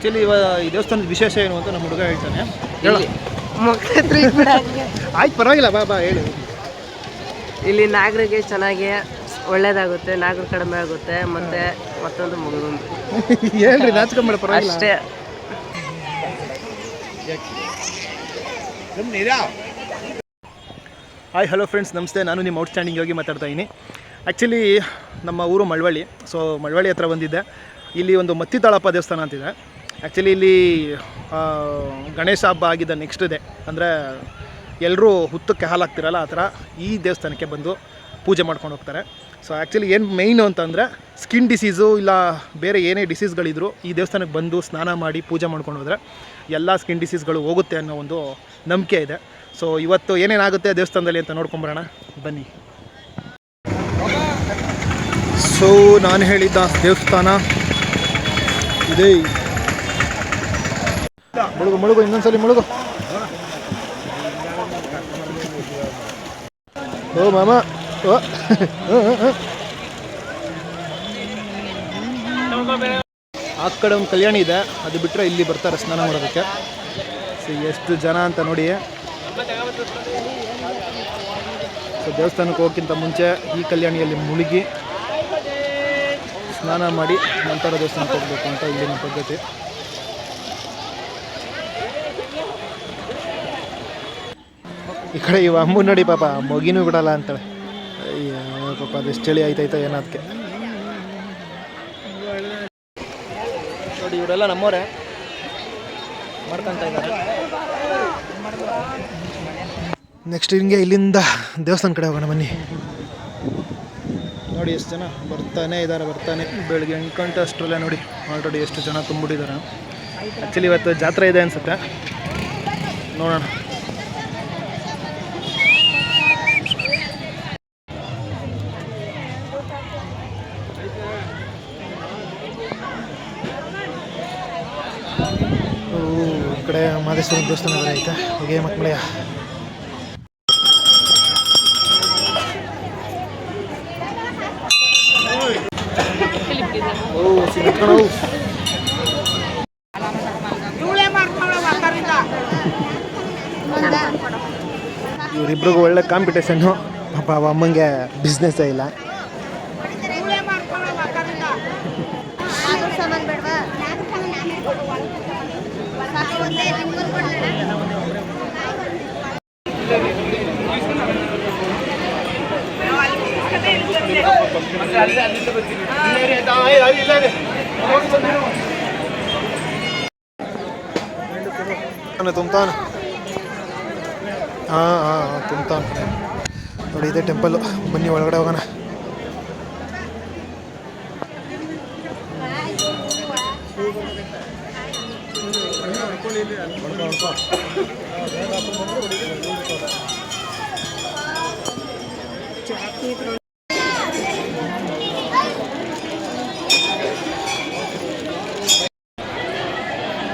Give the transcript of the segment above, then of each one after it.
Actually ಈ ದೇವಸ್ಥಾನದ ವಿಶೇಷ ಏನು ಅಂತ ನಮ್ಮ ಹುಡುಗ ಹೇಳ್ತಾನೆ. ಹೇಳು. ಆಯ್ತು, ಪರವಾಗಿಲ್ಲ, ಬಾ ಹೇಳು. ಇಲ್ಲಿ ನಾಗರಿಗೆ ಚೆನ್ನಾಗಿ ಒಳ್ಳೇದಾಗುತ್ತೆ, ನಾಗರು ಕಡಿಮೆ ಆಗುತ್ತೆ, ಮತ್ತೆ ಮತ್ತೊಂದು ಮುಗಿದೊಂದು ಹೇಳ್ರಿ, ನಾಚ್ಕೊಂಬೇಡ, ಪರವಾಗಿಲ್ಲ ಅಷ್ಟೇ. ಹಾಯ್, ಹಲೋ ಫ್ರೆಂಡ್ಸ್, ನಮಸ್ತೆ. ನಾನು ನಿಮ್ಮ ಔಟ್ಸ್ಟ್ಯಾಂಡಿಂಗ್ ಯೋಗಿ ಮಾತಾಡ್ತಾ ಇದ್ದೀನಿ. ಆ್ಯಕ್ಚುಲಿ ನಮ್ಮ ಊರು ಮಳವಳ್ಳಿ. ಸೊ ಮಳವಳ್ಳಿ ಹತ್ರ ಬಂದಿದ್ದೆ. ಇಲ್ಲಿ ಒಂದು ಮತ್ತಿತಾಳಪ್ಪ ದೇವಸ್ಥಾನ ಅಂತಿದೆ. ಆ್ಯಕ್ಚುಲಿ ಇಲ್ಲಿ ಗಣೇಶ ಹಬ್ಬ ಆಗಿದ್ದ ನೆಕ್ಸ್ಟ್ ಡೇ, ಅಂದರೆ ಎಲ್ಲರೂ ಹುತ್ತಕ್ಕೆ ಹಾಲು ಹಾಕ್ತಿರಲ್ಲ, ಆ ಥರ ಈ ದೇವಸ್ಥಾನಕ್ಕೆ ಬಂದು ಪೂಜೆ ಮಾಡ್ಕೊಂಡು ಹೋಗ್ತಾರೆ. ಸೊ ಆ್ಯಕ್ಚುಲಿ ಏನು ಮೇಯ್ನು ಅಂತಂದರೆ ಸ್ಕಿನ್ ಡಿಸೀಸು ಇಲ್ಲ ಬೇರೆ ಏನೇ ಡಿಸೀಸ್ಗಳಿದ್ರು ಈ ದೇವಸ್ಥಾನಕ್ಕೆ ಬಂದು ಸ್ನಾನ ಮಾಡಿ ಪೂಜೆ ಮಾಡ್ಕೊಂಡು ಹೋದರೆ ಎಲ್ಲ ಸ್ಕಿನ್ ಡಿಸೀಸ್ಗಳು ಹೋಗುತ್ತೆ ಅನ್ನೋ ಒಂದು ನಂಬಿಕೆ ಇದೆ. ಸೊ ಇವತ್ತು ಏನೇನಾಗುತ್ತೆ ದೇವಸ್ಥಾನದಲ್ಲಿ ಅಂತ ನೋಡ್ಕೊಂಬರೋಣ ಬನ್ನಿ. ಸೊ ನಾನು ಹೇಳಿದ್ದ ದೇವಸ್ಥಾನ ಇದೇ. ಮುಳುಗು ಇನ್ನೊಂದ್ಸಲಿ ಮುಳುಗು. ಓ ಮಾಮ, ಓ ಆ ಕಡೆ ಒಂದು ಕಲ್ಯಾಣಿ ಇದೆ, ಅದು ಬಿಟ್ಟರೆ ಇಲ್ಲಿ ಬರ್ತಾರೆ ಸ್ನಾನ ಮಾಡೋದಕ್ಕೆ. ಸೊ ಎಷ್ಟು ಜನ ಅಂತ ನೋಡಿ. ಸೊ ದೇವಸ್ಥಾನಕ್ಕೆ ಹೋಗೋಕ್ಕಿಂತ ಮುಂಚೆ ಈ ಕಲ್ಯಾಣಿಯಲ್ಲಿ ಮುಳುಗಿ ಸ್ನಾನ ಮಾಡಿ ನಂತರ ದೇವಸ್ಥಾನಕ್ಕೆ ಹೋಗಬೇಕು ಅಂತ ಇಲ್ಲಿನ ಪದ್ಧತಿ. ಈ ಕಡೆ ಇವ ಅಮ್ಮ ನೋಡಿ, ಪಾಪ ಮೊಗಿನೂ ಬಿಡಲ್ಲ ಅಂತಾಳೆ. ಅಯ್ಯೋ ಪಾಪ, ಅದೆಷ್ಟು ಚಳಿ ಆಯ್ತಾಯ್ತಾ ಏನದಕ್ಕೆ ನೋಡಿ. ಇವರೆಲ್ಲ ನಮ್ಮವರೇ ಮಾಡ್ಕೊತ ಇದ್ದಾರೆ. ನೆಕ್ಸ್ಟ್ ಹಿಂಗೆ ಇಲ್ಲಿಂದ ದೇವಸ್ಥಾನ ಕಡೆ ಹೋಗೋಣ ಬನ್ನಿ. ನೋಡಿ ಎಷ್ಟು ಜನ ಬರ್ತಾನೆ ಇದ್ದಾರೆ. ಬೆಳಗ್ಗೆ 8 ಗಂಟೆ ಅಷ್ಟರಲ್ಲೇ ನೋಡಿ ಆಲ್ರೆಡಿ ಎಷ್ಟು ಜನ ತುಂಬಿಟ್ಟಿದ್ದಾರೆ. ಆ್ಯಕ್ಚುಲಿ ಇವತ್ತು ಜಾತ್ರೆ ಇದೆ ಅನಿಸುತ್ತೆ, ನೋಡೋಣ. ಈ ಕಡೆ ಮಾದೇಶ್ವರ ದೇವಸ್ಥಾನ ಐತೆ. ಹೀಗೆ ಮಕ್ಕಳೆಯ ಇವರಿಬ್ರಿಗೂ ಒಳ್ಳೆ ಕಾಂಪಿಟೇಷನ್ನು. ಪಾಪ ಅಮ್ಮಂಗೆ ಬಿಸ್ನೆಸ್ಸೇ ಇಲ್ಲ. ತುಂಬ್ತಾನ. ಹಾಂ ತುಂಬ್ತಾನ ನೋಡಿ. ಇದೆ ಟೆಂಪಲ್ಲು, ಬನ್ನಿ ಒಳಗಡೆ ಹೋಗೋಣ.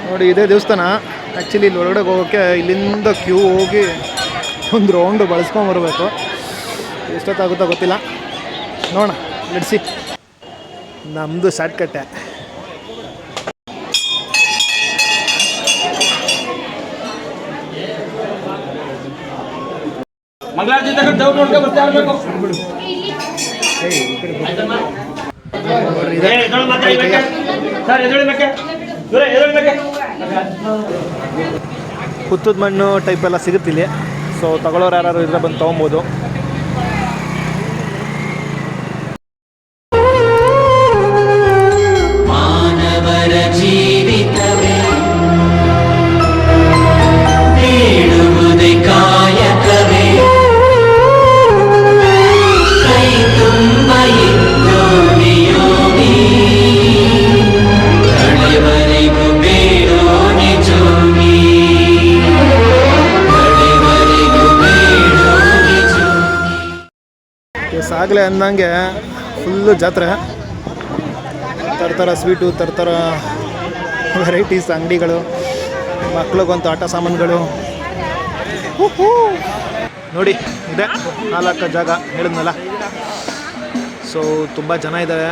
ನೋಡಿ ಇದೇ ದೇವಸ್ಥಾನ. ಆ್ಯಕ್ಚುಲಿ ಇಲ್ಲಿ ಒಳಗಡೆ ಹೋಗೋಕ್ಕೆ ಇಲ್ಲಿಂದ ಕ್ಯೂ ಹೋಗಿ ಒಂದು ರೌಂಡು ಬಳಸ್ಕೊಂಬರ್ಬೇಕು. ಎಷ್ಟೊತ್ತಾಗುತ್ತೋ ಗೊತ್ತಿಲ್ಲ, ನೋಡೋಣ, ನಡೆಸಿ. ನಮ್ಮದು ಶಾರ್ಟ್ಕಟ್ಟೆ. ಹುತ್ತದ ಮಣ್ಣು ಟೈಪ್ ಎಲ್ಲ ಸಿಗುತ್ತಿಲ್ಲಿ. ಸೊ ತಗೊಳ್ಳೋರು ಯಾರು ಇದ್ರೆ ಬಂದು ತೊಗೊಬೋದು. ಮಾನವರ ಜೀವಿತವೇ ನೀಡುವುದೇ ಕಾಯಕವೇ, ಕೈ ತುಂಬ ಯೋಗಿ ಕಡೆವರೆಗೂ ಬೇಡೋ ನಿಜೋಗಿ. ಸಾಗಲೆ ಅಂದಂಗೆ ಫುಲ್ಲು ಜಾತ್ರೆ. ತರ್ತರ ಸ್ವೀಟು, ತರ್ತರ ವೆರೈಟೀಸ್ ಅಂಗಡಿಗಳು, ಮಕ್ಳಿಗಂತೂ ಆಟ ಸಾಮಾನುಗಳು. ನೋಡಿ ಇದೆ ನಾಲ್ಕು ಜಾಗ ಹೇಳಿದ್ನಲ್ಲ. ಸೊ ತುಂಬ ಜನ ಇದ್ದಾರೆ.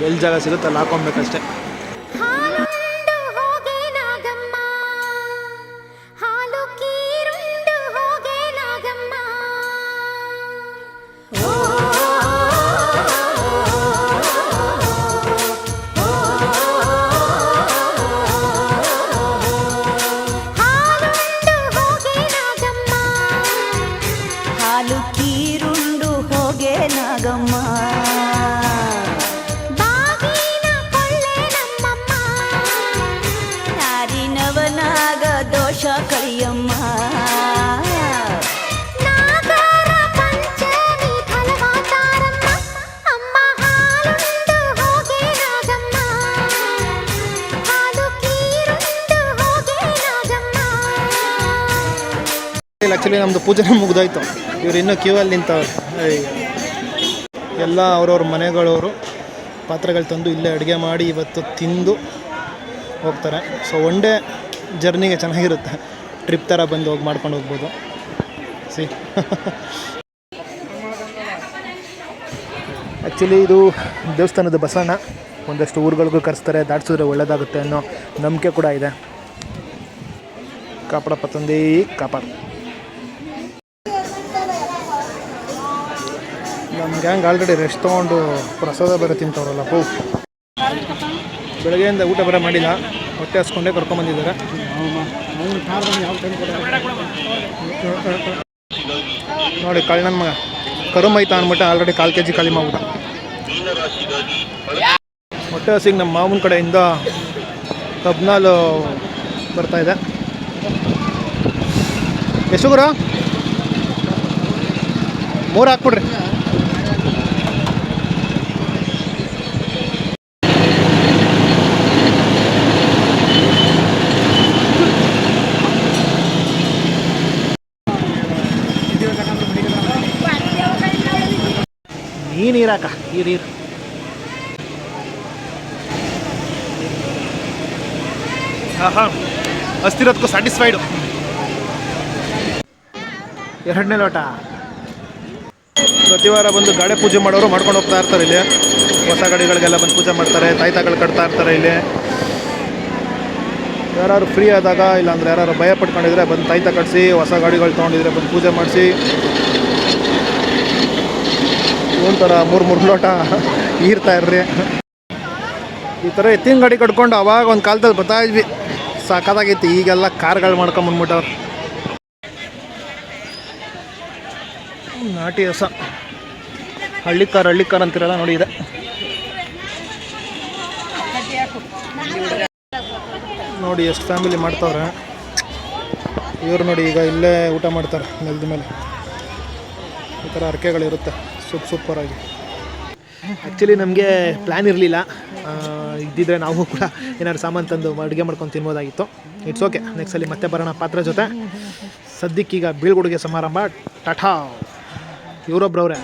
ಎಲ್ಲಿ ಜಾಗ ಸಿಗುತ್ತೆ ಅಲ್ಲಿ ಹಾಕೊಬೇಕಷ್ಟೆ. ಆ್ಯಕ್ಚುಲಿ ನಮ್ಮದು ಪೂಜೆನೇ ಮುಗ್ದೋಯ್ತು. ಇವ್ರು ಇನ್ನೂ ಕ್ಯೂ ಅಲ್ಲಿ ನಿಂತವ್ರು. ಎಲ್ಲ ಅವ್ರವ್ರ ಮನೆಗಳವರು ಪಾತ್ರೆಗಳು ತಂದು ಇಲ್ಲೇ ಅಡುಗೆ ಮಾಡಿ ಇವತ್ತು ತಿಂದು ಹೋಗ್ತಾರೆ. ಸೊ ಒನ್ ಡೇ ಜರ್ನಿಗೆ ಚೆನ್ನಾಗಿರುತ್ತೆ. ಟ್ರಿಪ್ ಥರ ಬಂದು ಹೋಗಿ ಮಾಡ್ಕೊಂಡು ಹೋಗ್ಬೋದು. ಸಿ ಆ್ಯಕ್ಚುಲಿ ಇದು ದೇವಸ್ಥಾನದ ಬಸವಣ್ಣ. ಒಂದಷ್ಟು ಊರುಗಳಿಗೂ ಕರೆಸ್ತಾರೆ, ದಾಟಿಸಿದ್ರೆ ಒಳ್ಳೆಯದಾಗುತ್ತೆ ಅನ್ನೋ ನಂಬಿಕೆ ಕೂಡ ಇದೆ. ಕಾಪಾಡಪ್ಪ ತಂದೆ ಕಾಪಾಡು. ನಮ್ಮ ಗ್ಯಾಂಗ್ ಆಲ್ರೆಡಿ ರೆಸ್ಟ್ ತೊಗೊಂಡು ಪ್ರಸಾದ ಬೇರೆ ತಿಂತವ್ರಲ್ಲ ಪೂ. ಬೆಳಗ್ಗೆಯಿಂದ ಊಟ ಬೇರೆ ಮಾಡಿಲ್ಲ, ಹೊಟ್ಟೆ ಹಸ್ಕೊಂಡೇ ಕರ್ಕೊಂಬಂದಿದ್ದಾರೆ. ನೋಡಿ ಕಳ್ಳನ ಮಗ ಕರುಮೈತ ಅಂದ್ಬಿಟ್ಟು ಆಲ್ರೆಡಿ 1/4 kg ಖಾಲಿ ಮಾಡ್ಬಿಟ್ಟ. ಹೊಟ್ಟೆ ಹಸಿಗೆ ನಮ್ಮ ಮಾವನ ಕಡೆಯಿಂದ ಕಬ್ನಾಲು ಬರ್ತಾಯಿದೆ. ಎಷ್ಟು ಗುರು? 3 ಹಾಕ್ಬಿಡ್ರಿ. ನೀರಾಕ ನೀರು ಹಾಂ ಅಷ್ಟಿರೋದಕ್ಕೂ ಸ್ಯಾಟಿಸ್ಫೈಡು. 2ನೇ ಲೋಟ. ಪ್ರತಿ ವಾರ ಬಂದು ಗಾಡಿ ಪೂಜೆ ಮಾಡೋರು ಮಾಡ್ಕೊಂಡು ಹೋಗ್ತಾ ಇರ್ತಾರೆ. ಇಲ್ಲಿ ಹೊಸ ಗಾಡಿಗಳಿಗೆಲ್ಲ ಬಂದು ಪೂಜೆ ಮಾಡ್ತಾರೆ, ತಾಯ್ತಾಗಳು ಕಟ್ತಾ ಇರ್ತಾರೆ. ಇಲ್ಲಿ ಯಾರು ಫ್ರೀ ಆದಾಗ, ಇಲ್ಲಾಂದ್ರೆ ಯಾರು ಭಯ ಪಟ್ಕೊಂಡಿದ್ರೆ ಬಂದು ತಾಯ್ತ ಕಟ್ಟಿಸಿ, ಹೊಸ ಗಾಡಿಗಳು ತೊಗೊಂಡಿದ್ರೆ ಬಂದು ಪೂಜೆ ಮಾಡಿಸಿ ಒಂಥರ 3 ಲೋಟ ಈರ್ತಾ ಇರ್ರಿ. ಈ ಥರ ಎತ್ತಿನ ಗಾಡಿ ಕಟ್ಕೊಂಡು ಅವಾಗ ಒಂದು ಕಾಲದಲ್ಲಿ ಬರ್ತಾ ಇದ್ವಿ, ಸಾಕಾಗೈತಿ. ಈಗೆಲ್ಲ ಕಾರ್ಗಳು ಮಾಡ್ಕೊಂಬಂದ್ಬಿಟ್ಟವ್ರು. ನಾಟಿ ಹೊಸ ಹಳ್ಳಿ ಕಾರ್ ಅಂತಿರಲ್ಲ ನೋಡಿ ಇದೆ. ನೋಡಿ ಎಷ್ಟು ಫ್ಯಾಮಿಲಿ ಮಾಡ್ತಾವ್ರೆ ಇವರು. ನೋಡಿ ಈಗ ಇಲ್ಲೇ ಊಟ ಮಾಡ್ತಾರೆ ನೆಲದ ಮೇಲೆ. ಈ ಥರ ಅರ್ಕೆಗಳಿರುತ್ತೆ ಸೂಪರಾಗಿ. ಆ್ಯಕ್ಚುಲಿ ನಮಗೆ ಪ್ಲ್ಯಾನ್ ಇರಲಿಲ್ಲ. ಇದ್ದಿದ್ರೆ ನಾವು ಕೂಡ ಏನಾದ್ರು ಸಾಮಾನು ತಂದು ಅಡುಗೆ ಮಾಡ್ಕೊಂಡು ತಿನ್ಬೋದಾಗಿತ್ತು. ಇಟ್ಸ್ ಓಕೆ, ನೆಕ್ಸ್ಟ್ ಸಲ ಮತ್ತೆ ಬರೋಣ ಪಾತ್ರೆ ಜೊತೆ. ಸದ್ಯಕ್ಕೀಗ ಬೀಳ್ಕೊಡುಗೆ ಸಮಾರಂಭ. ಟಾಟಾ. ಇವರೊಬ್ರವ್ರೆ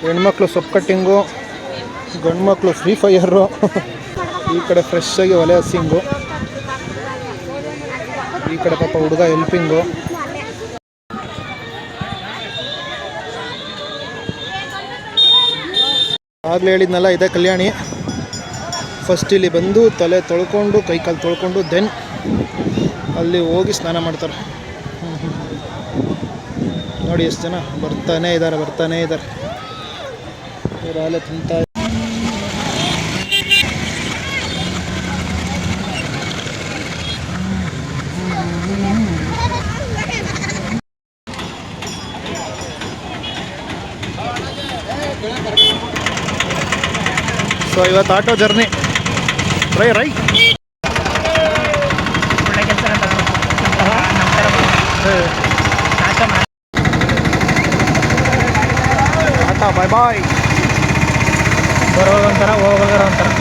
ಹೆಣ್ಮಕ್ಳು ಸೊಪ್ಪು ಕಟ್ಟಿಂಗು, ಗಂಡು ಮಕ್ಕಳು ಫ್ರೀ ಫೈರು, ಈ ಕಡೆ ಫ್ರೆಶ್ ಆಗಿ ಒಲೆ ಹಸಿಂಗು, ಈ ಕಡೆ ಪಾಪ ಹುಡುಗ ಹೆಲ್ಪಿಂಗು. ಆಗಲೇ ಹೇಳಿದ್ನಲ್ಲ, ಇದೇ ಕಲ್ಯಾಣಿ. ಫಸ್ಟ್ ಇಲ್ಲಿ ಬಂದು ತಲೆ ತೊಳ್ಕೊಂಡು ಕೈಕಾಲು ತೊಳ್ಕೊಂಡು ದೆನ್ ಅಲ್ಲಿ ಹೋಗಿ ಸ್ನಾನ ಮಾಡ್ತಾರೆ. ನೋಡಿ ಎಷ್ಟು ಜನ ಬರ್ತಾನೇ ಇದ್ದಾರೆ. ಇವರು ಅಲ್ಲೇ ತಿಂತಾ. ಸೊ ಇವತ್ತು ಆಟೋ ಜರ್ನಿ ರೈ ಟಾಟಾ ಬಾಯ್ ಬಾಯ್. ಬರೋದೊಂಥರ ಹೋಗೋದೊಂಥರ.